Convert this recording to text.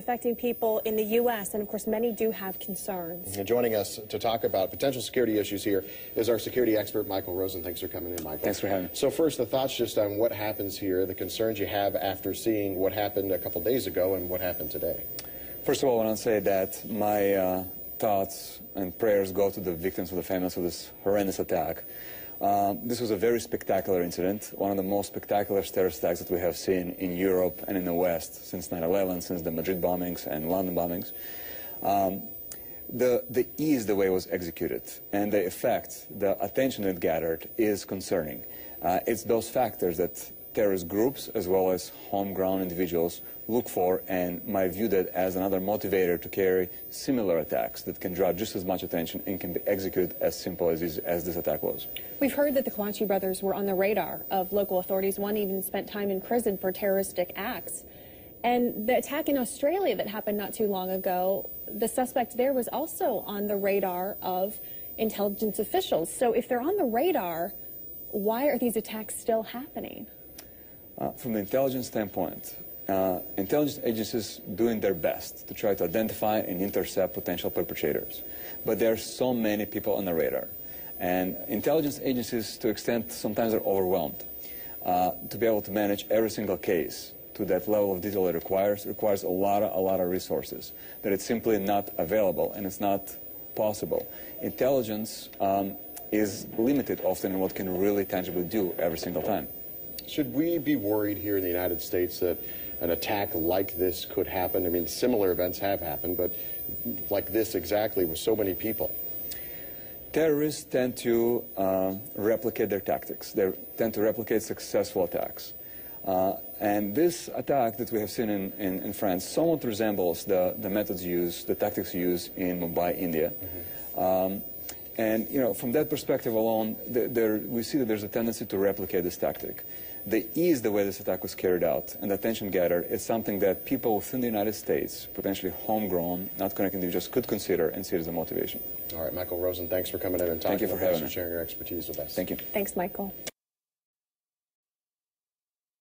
affecting people in the U.S., and of course many do have concerns. And joining us to talk about potential security issues here is our security expert, Michael Rozin. Thanks for coming in, Michael. Thanks for having me. So first, the thoughts just on what happens here, the concerns you have after seeing what happened a couple days ago and what happened today. First of all, I want to say that my thoughts and prayers go to the victims and the families of this horrendous attack. This was a very spectacular incident, one of the most spectacular terrorist attacks that we have seen in Europe and in the West since 9/11, since the Madrid bombings and London bombings. The ease the way it was executed and the effect, the attention it gathered is concerning. It's those factors that terrorist groups as well as homegrown individuals look for and might view that as another motivator to carry similar attacks that can draw just as much attention and can be executed as simple as this attack was. We've heard that the Kalachi brothers were on the radar of local authorities. One even spent time in prison for terroristic acts. And the attack in Australia that happened not too long ago, the suspect there was also on the radar of intelligence officials. So if they're on the radar, why are these attacks still happening? From the intelligence standpoint, intelligence agencies doing their best to try to identify and intercept potential perpetrators. But there are so many people on the radar. And intelligence agencies, to an extent, sometimes are overwhelmed. To be able to manage every single case to that level of detail it requires a lot of resources that it's simply not available and it's not possible. Intelligence is limited often in what can really tangibly do every single time. Should we be worried here in the United States that an attack like this could happen? I mean, similar events have happened, but like this exactly with so many people. Terrorists tend to replicate their tactics. They tend to replicate successful attacks. And this attack that we have seen in France somewhat resembles the methods used, the tactics used in Mumbai, India. And, you know, from that perspective alone, we see that there's a tendency to replicate this tactic. The ease the way this attack was carried out and the attention gathered is something that people within the United States, potentially homegrown, not connected individuals, could consider and see it as a motivation. All right, Michael Rozin, thanks for coming in and talking with us and sharing your expertise with us. Thank you. Thanks, Michael.